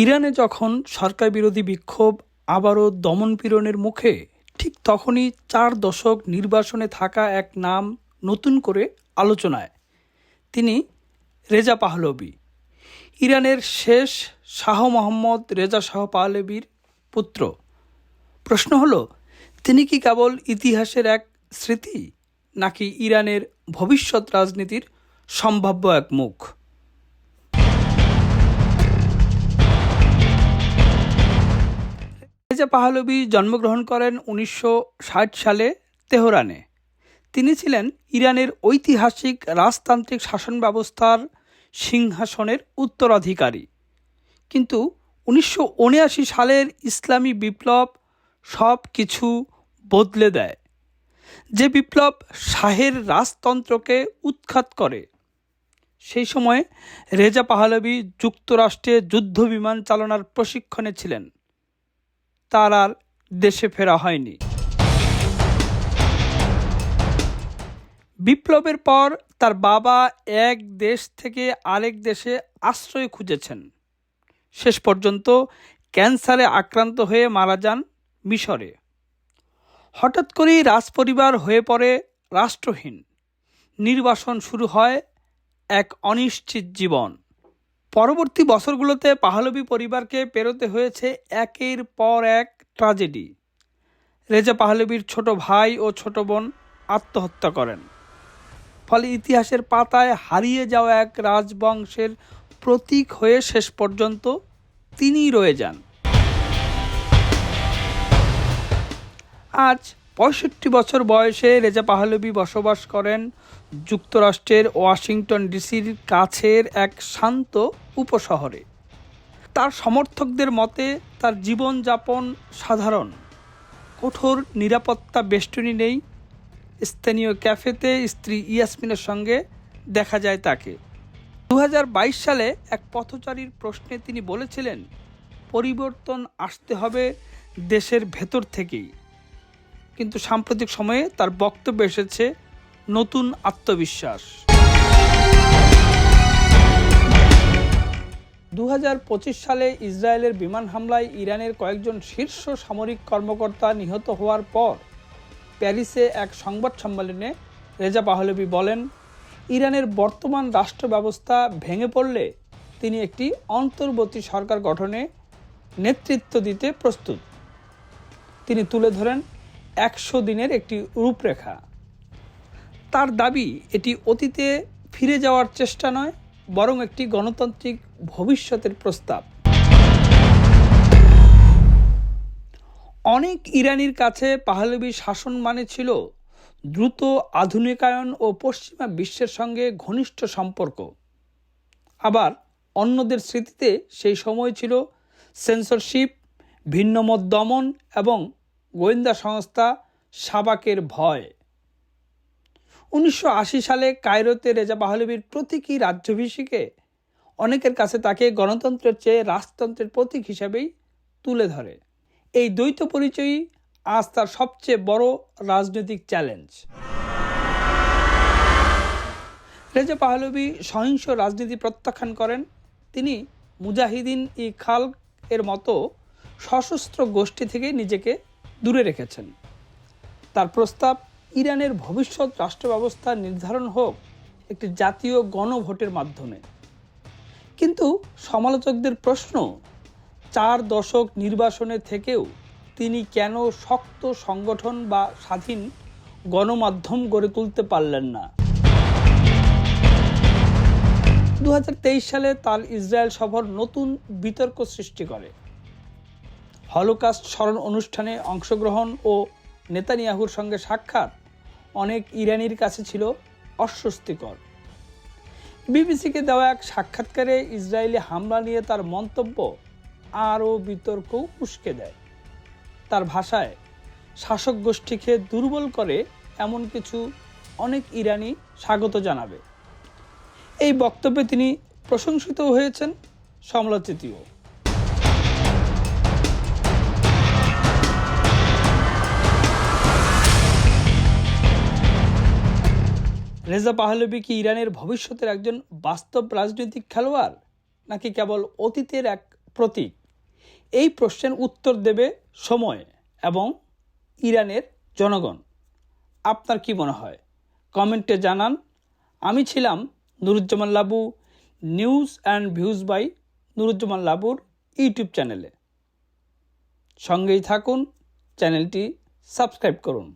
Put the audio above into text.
ইরানে যখন সরকার বিরোধী বিক্ষোভ আবারও দমনপীড়নের মুখে, ঠিক তখনই 4 দশক নির্বাসনে থাকা এক নাম নতুন করে আলোচনায়। তিনি রেজা পাহলভি, ইরানের শেষ শাহ মোহাম্মদ রেজা শাহ পাহলভির পুত্র। প্রশ্ন হলো, তিনি কি কেবল ইতিহাসের এক স্মৃতি, নাকি ইরানের ভবিষ্যৎ রাজনীতির সম্ভাব্য এক মুখ? রেজা পাহলভি জন্মগ্রহণ করেন 1960 সালে তেহরানে। তিনি ছিলেন ইরানের ঐতিহাসিক রাজতান্ত্রিক শাসন ব্যবস্থার সিংহাসনের উত্তরাধিকারী। কিন্তু 1979 সালের ইসলামী বিপ্লব সব কিছু বদলে দেয়। যে বিপ্লব শাহের রাজতন্ত্রকে উৎখাত করে। সেই সময়ে রেজা পাহলভি যুক্তরাষ্ট্রে যুদ্ধবিমান চালনার প্রশিক্ষণে ছিলেন। তার আর দেশে ফেরা হয়নি। বিপ্লবের পর তার বাবা এক দেশ থেকে আরেক দেশে আশ্রয় খুঁজেছেন। শেষ পর্যন্ত ক্যান্সারে আক্রান্ত হয়ে মারা যান মিশরে। হঠাৎ করেই রাজপরিবার হয়ে পড়ে রাষ্ট্রহীন। নির্বাসন শুরু হয় এক অনিশ্চিত জীবন। পরবর্তী বছরগুলোতে পাহলভি পরিবারকে পেরোতে হয়েছে একের পর এক ট্র্যাজেডি। রেজা পাহলভির ছোট ভাই ও ছোট বোন আত্মহত্যা করেন। ফলে ইতিহাসের পাতায় হারিয়ে যাওয়া এক রাজবংশের প্রতীক হয়ে শেষ পর্যন্ত তিনিই রয়ে যান। আজ 65 বছর বয়সে রেজা পাহলভি বসবাস করেন যুক্তরাষ্ট্রের ওয়াশিংটন ডিসির কাছের এক শান্ত উপশহরে। তার সমর্থকদের মতে তার জীবনযাপন সাধারণ। কঠোর নিরাপত্তা বেষ্টনী নেই। স্থানীয় ক্যাফেতে স্ত্রী ইয়াসমিনের সঙ্গে দেখা যায় তাকে। 2022 সালে এক পথচারীর প্রশ্নে তিনি বলেছিলেন, পরিবর্তন আসতে হবে দেশের ভেতর থেকেই। কিন্তু সাম্প্রতিক সময়ে তার বক্তব্য এসেছে নতুন আত্মবিশ্বাস। 2025 সালে ইসরায়েলের বিমান হামলায় ইরানের কয়েকজন শীর্ষ সামরিক কর্মকর্তা নিহত হওয়ার পর প্যারিসে এক সংবাদ সম্মেলনে রেজা পাহলভি বলেন, ইরানের বর্তমান রাষ্ট্র ব্যবস্থা ভেঙে পড়লে তিনি একটি অন্তর্বর্তী সরকার গঠনে নেতৃত্ব দিতে প্রস্তুত। তিনি তুলে ধরেন 100 দিনের একটি রূপরেখা। তার দাবি, এটি অতীতে ফিরে যাওয়ার চেষ্টা নয়, বরং একটি গণতান্ত্রিক ভবিষ্যতের প্রস্তাব। অনেক ইরানির কাছে পাহলভির শাসন মানে ছিল দ্রুত আধুনিকায়ন ও পশ্চিমা বিশ্বের সঙ্গে ঘনিষ্ঠ সম্পর্ক। আবার অন্যদের স্মৃতিতে সেই সময় ছিল সেন্সরশিপ, ভিন্নমত দমন এবং গোয়েন্দা সংস্থা সাবাকের ভয়। 1980 সালে কায়রোতে রেজা পাহলভির প্রতীকী রাজ্যাভিষেকে অনেকের কাছে তাকে গণতন্ত্রের চেয়ে রাজতন্ত্রের প্রতীক হিসেবেই তুলে ধরে। এই দ্বৈত পরিচয়ই আজ তার সবচেয়ে বড় রাজনৈতিক চ্যালেঞ্জ। রেজা পাহলভি সহিংস রাজনীতি প্রত্যাখ্যান করেন। তিনি মুজাহিদিন ই খালক এর মতো সশস্ত্র গোষ্ঠী থেকে নিজেকে দূরে রেখেছেন। তার প্রস্তাব, ইরানের ভবিষ্যৎ রাষ্ট্র ব্যবস্থা নির্ধারণ হোক একটি জাতীয় গণভোটের মাধ্যমে। কিন্তু সমালোচকদের প্রশ্ন, 4 দশক নির্বাসনে থেকেও তিনি কেন শক্ত সংগঠন বা স্বাধীন গণমাধ্যম গড়ে তুলতে পারলেন না। 2023 সালে তার ইসরায়েল সফর নতুন বিতর্ক সৃষ্টি করে। হলোকাস্ট স্মরণ অনুষ্ঠানে অংশগ্রহণ ও নেতানিয়াহুর সঙ্গে সাক্ষাৎ অনেক ইরানির কাছে ছিল অস্বস্তিকর। বিবিসিকে দেওয়া এক সাক্ষাৎকারে ইসরায়েলি হামলা নিয়ে তার মন্তব্য আরও বিতর্ক উস্কে দেয়। তার ভাষায়, শাসক গোষ্ঠীকে দুর্বল করে এমন কিছু অনেক ইরানি স্বাগত জানাবে। এই বক্তব্যে তিনি প্রশংসিত হয়েছেন, সমালোচিতও। রেজা পাহলভি কি ইরানের ভবিষ্যতের একজন বাস্তব রাজনৈতিক খেলোয়াড়, নাকি কেবল অতীতের এক প্রতীক? এই প্রশ্নের উত্তর দেবে সময় এবং ইরানের জনগণ। আপনার কি মনে হয়? কমেন্টে জানান। আমি ছিলাম Nuruzzaman Labu, news and views by Nuruzzaman লাবুর ইউটিউব চ্যানেলে। সঙ্গেই থাকুন, চ্যানেলটি সাবস্ক্রাইব করুন।